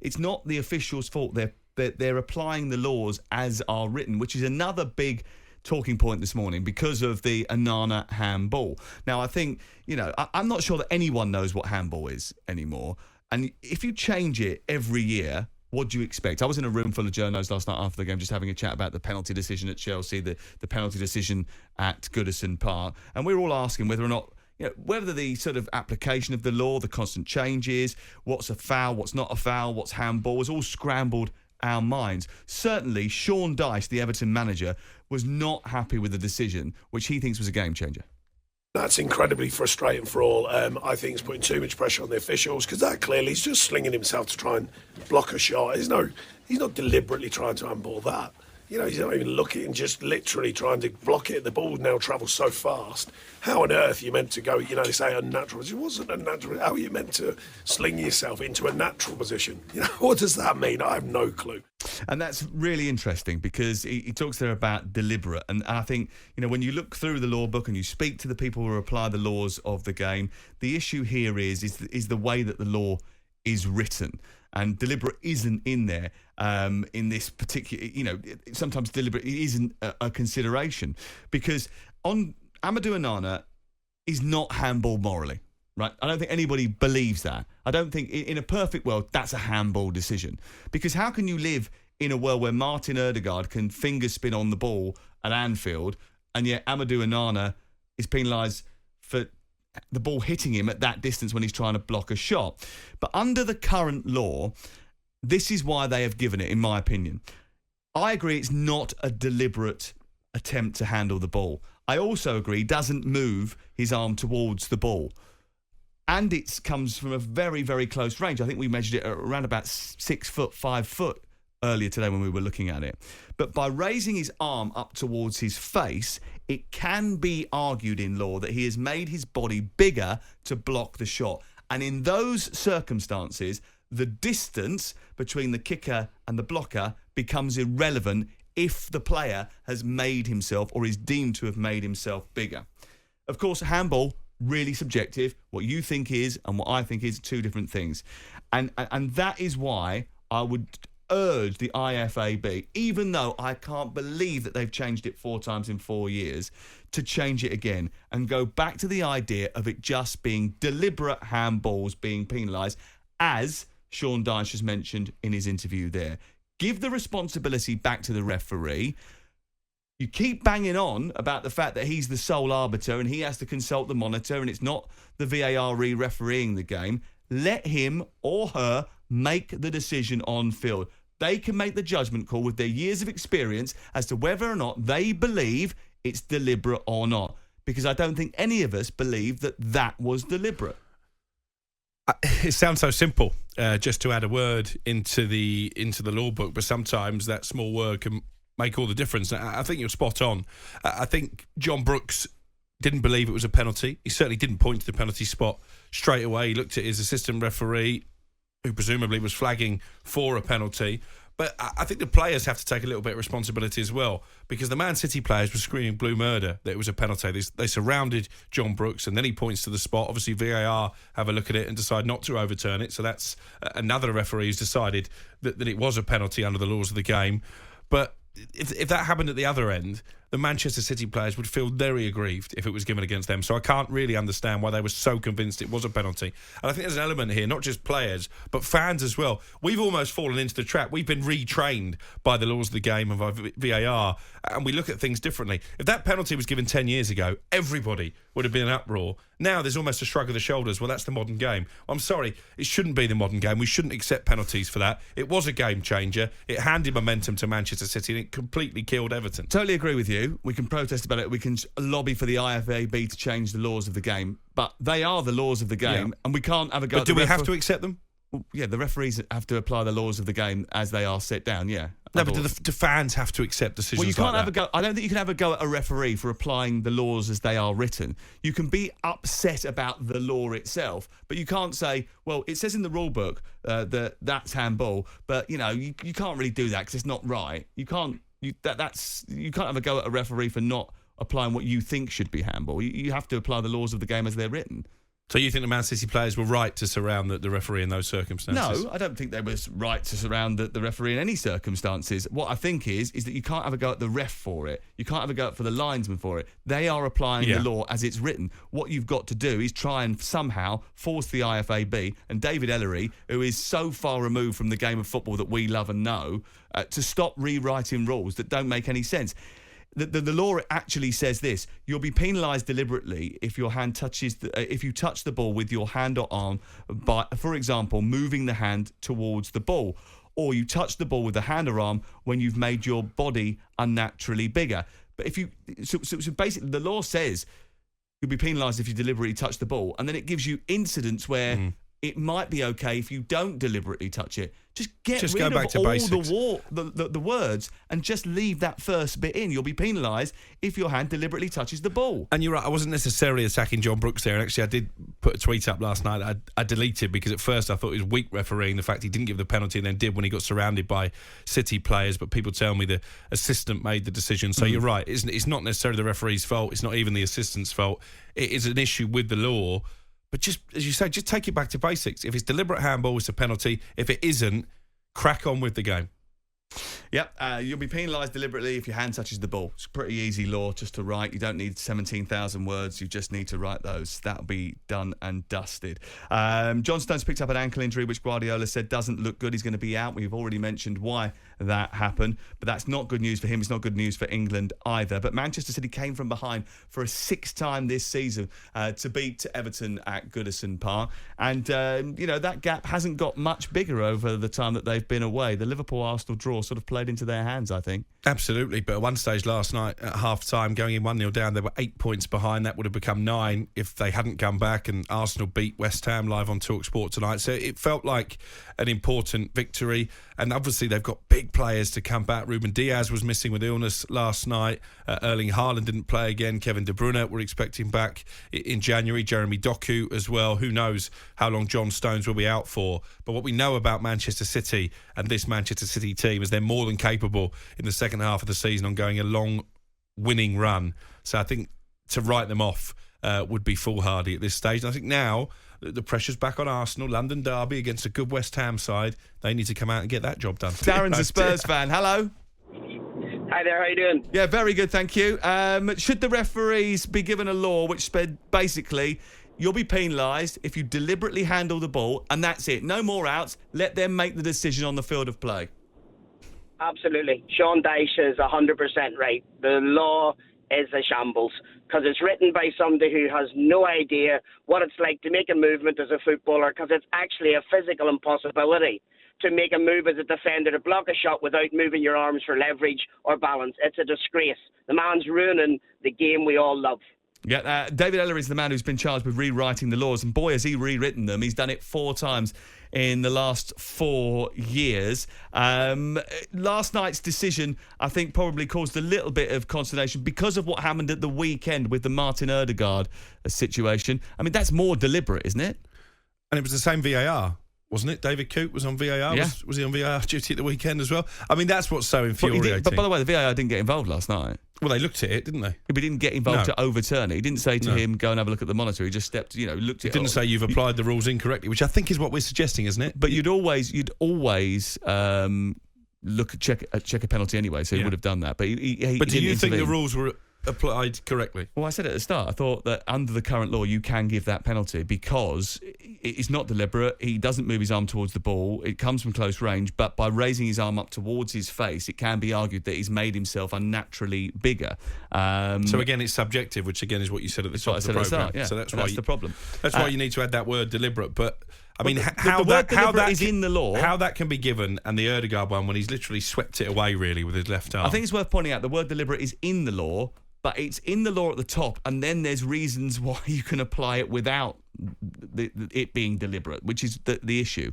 it's not the officials' fault. They're applying the laws as are written, which is another big talking point this morning because of the Onana handball. Now, I think, I'm not sure that anyone knows what handball is anymore. And if you change it every year, what do you expect? I was in a room full of journos last night after the game just having a chat about the penalty decision at Chelsea, the penalty decision at Goodison Park. And we were all asking whether or not, whether the sort of application of the law, the constant changes, what's a foul, what's not a foul, what's handball, was all scrambled our minds. Certainly, Sean Dyche, the Everton manager, was not happy with the decision, which he thinks was a game changer. That's incredibly frustrating for all. I think it's putting too much pressure on the officials because that clearly he's just slinging himself to try and block a shot. He's not deliberately trying to handball that. He's not even looking, just literally trying to block it. The ball now travels so fast. How on earth are you meant to go, they say unnatural. It wasn't unnatural. How are you meant to sling yourself into a natural position? What does that mean? I have no clue. And that's really interesting because he talks there about deliberate. And I think, when you look through the law book and you speak to the people who apply the laws of the game, the issue here is the way that the law is written. And deliberate isn't in there in this particular, sometimes deliberate isn't a consideration because on Amadou Onana is not handball morally, right? I don't think anybody believes that. I don't think in a perfect world that's a handball decision because how can you live in a world where Martin Ødegaard can finger spin on the ball at Anfield and yet Amadou Onana is penalised for the ball hitting him at that distance when he's trying to block a shot. But under the current law, this is why they have given it, in my opinion. I agree it's not a deliberate attempt to handle the ball. I also agree he doesn't move his arm towards the ball. And it comes from a very, very close range. I think we measured it at around about 6 foot, 5 foot earlier today when we were looking at it. But by raising his arm up towards his face, it can be argued in law that he has made his body bigger to block the shot. And in those circumstances, the distance between the kicker and the blocker becomes irrelevant if the player has made himself or is deemed to have made himself bigger. Of course, handball, really subjective. What you think is and what I think is two different things. And that is why I would urge the IFAB, even though I can't believe that they've changed it 4 times in 4 years, to change it again and go back to the idea of it just being deliberate handballs being penalised, as Sean Dyche has mentioned in his interview there. Give the responsibility back to the referee. You keep banging on about the fact that he's the sole arbiter and he has to consult the monitor and it's not the VAR refereeing the game. Let him or her make the decision on field. They can make the judgment call with their years of experience as to whether or not they believe it's deliberate or not. Because I don't think any of us believe that was deliberate. It sounds so simple, just to add a word into the law book, but sometimes that small word can make all the difference. I think you're spot on. I think John Brooks didn't believe it was a penalty. He certainly didn't point to the penalty spot straight away. He looked at his assistant referee, who presumably was flagging for a penalty. But I think the players have to take a little bit of responsibility as well, because the Man City players were screaming blue murder that it was a penalty. They surrounded John Brooks and then he points to the spot. Obviously, VAR have a look at it and decide not to overturn it. So that's another referee who's decided that it was a penalty under the laws of the game. But if that happened at the other end, the Manchester City players would feel very aggrieved if it was given against them. So I can't really understand why they were so convinced it was a penalty. And I think there's an element here, not just players, but fans as well. We've almost fallen into the trap. We've been retrained by the laws of the game and by VAR, and we look at things differently. If that penalty was given 10 years ago, everybody would have been in an uproar. Now there's almost a shrug of the shoulders. Well, that's the modern game. I'm sorry, it shouldn't be the modern game. We shouldn't accept penalties for that. It was a game changer. It handed momentum to Manchester City and it completely killed Everton. Totally agree with you. We can protest about it. We can lobby for the IFAB to change the laws of the game. But they are the laws of the game, and we can't have a go. But do we have to accept them? Well, yeah, the referees have to apply the laws of the game as they are set down, yeah. No, but do fans have to accept decisions well, you can't like have a go. I don't think you can have a go at a referee for applying the laws as they are written. You can be upset about the law itself, but you can't say, well, it says in the rule book that that's handball, but, you can't really do that because it's not right. You can't have a go at a referee for not applying what you think should be handball. You have to apply the laws of the game as they're written. So you think the Man City players were right to surround the referee in those circumstances? No, I don't think they were right to surround the referee in any circumstances. What I think is that you can't have a go at the ref for it. You can't have a go at for the linesman for it. They are applying the law as it's written. What you've got to do is try and somehow force the IFAB and David Ellery, who is so far removed from the game of football that we love and know, to stop rewriting rules that don't make any sense. The law actually says this: you'll be penalised deliberately if your hand touches if you touch the ball with your hand or arm by, for example, moving the hand towards the ball, or you touch the ball with the hand or arm when you've made your body unnaturally bigger. But if you so basically the law says you'll be penalised if you deliberately touch the ball, and then it gives you incidents where it might be okay if you don't deliberately touch it. Just rid go of back to all basics. the words and just leave that first bit in. You'll be penalised if your hand deliberately touches the ball. And you're right, I wasn't necessarily attacking John Brooks there. And actually, I did put a tweet up last night that I deleted because at first I thought it was weak refereeing, the fact he didn't give the penalty and then did when he got surrounded by City players. But people tell me the assistant made the decision. So you're right, it's not necessarily the referee's fault. It's not even the assistant's fault. It is an issue with the law. But just, as you say, just take it back to basics. If it's deliberate handball, it's a penalty. If it isn't, crack on with the game. Yep, you'll be penalised deliberately if your hand touches the ball. It's a pretty easy law just to write. You don't need 17,000 words. You just need to write those. That'll be done and dusted. John Stones picked up an ankle injury, which Guardiola said doesn't look good. He's going to be out. We've already mentioned why that happened. But that's not good news for him. It's not good news for England either. But Manchester City came from behind for a sixth time this season to beat Everton at Goodison Park. And, that gap hasn't got much bigger over the time that they've been away. The Liverpool-Arsenal draw sort of played into their hands, I think. Absolutely, but at one stage last night at half-time, going in 1-0 down, they were 8 points behind. That would have become 9 if they hadn't come back, and Arsenal beat West Ham live on TalkSPORT tonight. So it felt like an important victory, and obviously they've got big players to come back. Ruben Diaz was missing with illness last night. Erling Haaland didn't play again. Kevin De Bruyne we're expecting back in January. Jeremy Doku as well. Who knows how long John Stones will be out for. But what we know about Manchester City and this Manchester City team is they're more than capable in the second half of the season on going a long winning run. So I think to write them off would be foolhardy at this stage. And I think now the pressure's back on Arsenal. London derby against a good West Ham side. They need to come out and get that job done. Darren's a Spurs fan. Hello. Hi there, how you doing? Yeah, very good, thank you. Should the referees be given a law which said basically you'll be penalised if you deliberately handle the ball, and that's it? No more outs. Let them make the decision on the field of play. Absolutely. Sean Dyche is 100% right. The law is a shambles because it's written by somebody who has no idea what it's like to make a movement as a footballer, because it's actually a physical impossibility to make a move as a defender, to block a shot without moving your arms for leverage or balance. It's a disgrace. The man's ruining the game we all love. Yeah, David Ellery is the man who's been charged with rewriting the laws, and boy, has he rewritten them. He's done it 4 times in the last 4 years. Last night's decision, I think, probably caused a little bit of consternation because of what happened at the weekend with the Martin Ødegaard situation. I mean, that's more deliberate, isn't it? And it was the same VAR, wasn't it? David Coote was on VAR. Yeah. Was he on VAR duty at the weekend as well? I mean, that's what's so infuriating. But by the way, the VAR didn't get involved last night. Well, they looked at it, didn't they? But he didn't get involved to overturn it. He didn't say to him, go and have a look at the monitor. He just stepped, looked at it. He didn't say you've applied the rules incorrectly, which I think is what we're suggesting, isn't it? But you'd always check a penalty anyway, so he would have done that. But he But do you think the intervene. rules were applied correctly? Well, I said at the start, I thought that under the current law, you can give that penalty because it's not deliberate. He doesn't move his arm towards the ball. It comes from close range, but by raising his arm up towards his face, it can be argued that he's made himself unnaturally bigger. So again, it's subjective, which again is what you said at the top of the programme. Yeah. So that's the problem. That's why you need to add that word deliberate. But I mean, the word deliberate is in the law. How that can be given, and the Ødegaard one when he's literally swept it away really with his left arm. I think it's worth pointing out the word deliberate is in the law, but it's in the law at the top, and then there's reasons why you can apply it without it being deliberate, which is the issue.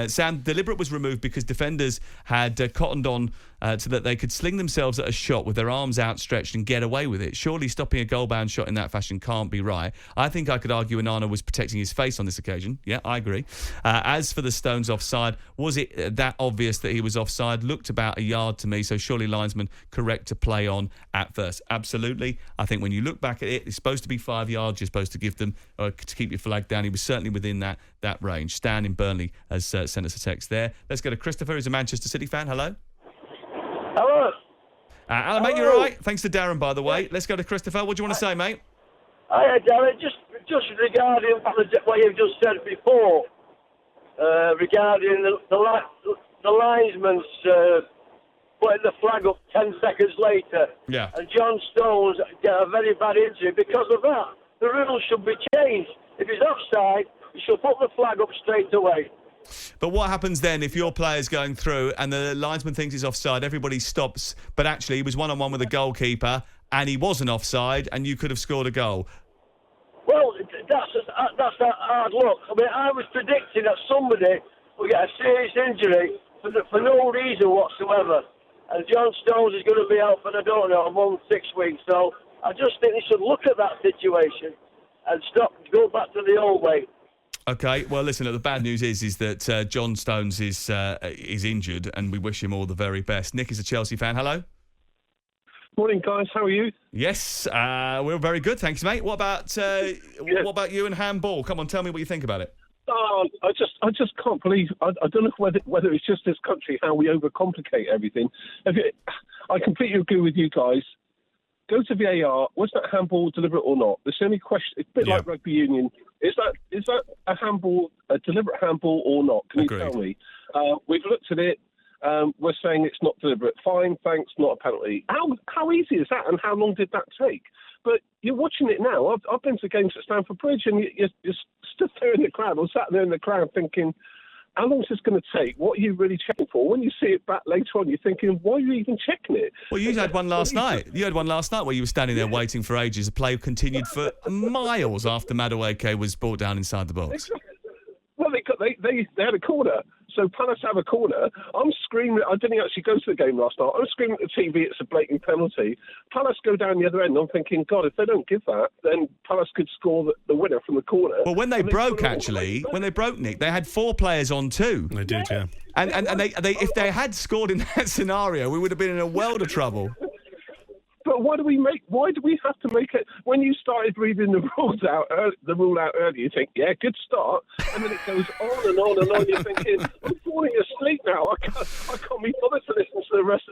Sam, deliberate was removed because defenders had cottoned on so that they could sling themselves at a shot with their arms outstretched and get away with it. Surely stopping a goal-bound shot in that fashion can't be right. I think I could argue Onana was protecting his face on this occasion. Yeah, I agree. As for the Stones offside, was it that obvious that he was offside? Looked about a yard to me, so surely linesman correct to play on at first. Absolutely. absolutely. I think when you look back at it, it's supposed to be 5 yards. You're supposed to give them to keep your flag down. He was certainly within that range. Stan in Burnley has sent us a text there. Let's go to Christopher, who's a Manchester City fan. Hello. Hello. Alan, mate, you're all right? Thanks to Darren, by the way. Let's go to Christopher. What do you want to say, mate? Hi, Darren. Just regarding what you've just said before, regarding the linesman's putting the flag up 10 seconds later. Yeah. And John Stones get a very bad injury because of that. The rules should be changed. If he's offside, you should put the flag up straight away. But what happens then if your player's going through and the linesman thinks he's offside, everybody stops, but actually he was one-on-one with the goalkeeper and he wasn't offside and you could have scored a goal? Well, that's a hard look. I mean, I was predicting that somebody will get a serious injury for no reason whatsoever. And John Stones is going to be out for, I don't know, a month, 6 weeks. So I just think they should look at that situation and go back to the old way. Okay, well, listen, the bad news is that John Stones is injured and we wish him all the very best. Nick is a Chelsea fan. Hello. Morning, guys. How are you? Yes, we're very good, thanks, mate. What about you and handball? Come on, tell me what you think about it. Oh, I just can't believe. I don't know whether it's just this country how we overcomplicate everything. I completely agree with you guys. Go to VAR. Was that handball deliberate or not? There's only question. It's a bit like rugby union. Is that a handball, a deliberate handball or not? Can Agreed. you tell me? We've looked at it. We're saying it's not deliberate. Fine, thanks, not a penalty. How easy is that, and how long did that take? But you're watching it now. I've been to games at Stamford Bridge, and you're stood there in the crowd, or sat there in the crowd thinking, how long is this going to take? What are you really checking for? When you see it back later on, you're thinking, why are you even checking it? Well, you had one last night. You had one last night where you were standing there waiting for ages. The play continued for miles after Amadou Ake was brought down inside the box. Exactly. Well, they had a corner. So Palace have a corner. I'm screaming. I didn't actually go to the game last night. I'm screaming at the TV. It's a blatant penalty. Palace go down the other end. I'm thinking, God, if they don't give that, then Palace could score the winner from the corner. Well, when they broke, Nick, they had 4 players on 2. They did, yeah. And they if they had scored in that scenario, we would have been in a world of trouble. But why do we have to make it? When you started reading the rule out earlier, you think, yeah, good start, and then it goes on and on and on. You're thinking, I'm falling asleep now. I can't be bothered to listen to the rest.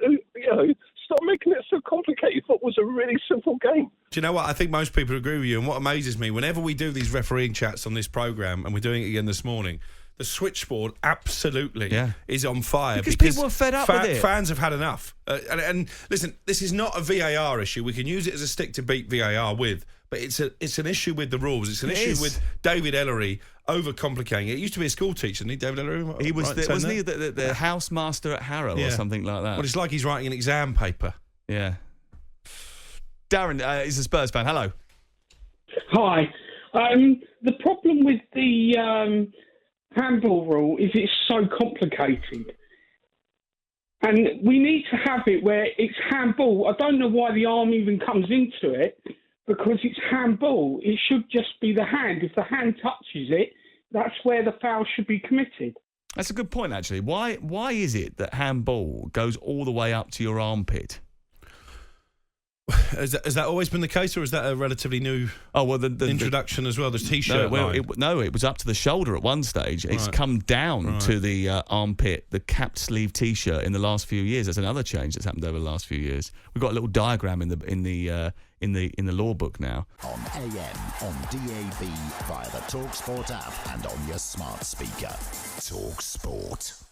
Stop making it so complicated. Football's a really simple game. Do you know what? I think most people agree with you. And what amazes me, whenever we do these refereeing chats on this programme, and we're doing it again this morning, the switchboard absolutely is on fire. Because people are fed up with it. Fans have had enough. And listen, this is not a VAR issue. We can use it as a stick to beat VAR with, but it's an issue with the rules. It's an issue with David Ellery overcomplicating it. It used to be a school teacher, didn't he, David Ellery? He was, wasn't he, the housemaster at Harrow or something like that? Well, it's like he's writing an exam paper. Yeah. Darren is a Spurs fan. Hello. Hi. The problem with the handball rule is it's so complicated. And we need to have it where it's handball. I don't know why the arm even comes into it, because it's handball. It should just be the hand. If the hand touches it, that's where the foul should be committed. That's a good point, actually. Why is it that handball goes all the way up to your armpit? Has that always been the case, or is that a relatively new introduction as well? The T-shirt it was up to the shoulder at one stage. It's come down to the armpit, the capped sleeve T-shirt in the last few years. That's another change that's happened over the last few years. We've got a little diagram in the law book now. On AM, on DAB, via the TalkSPORT app, and on your smart speaker. TalkSPORT.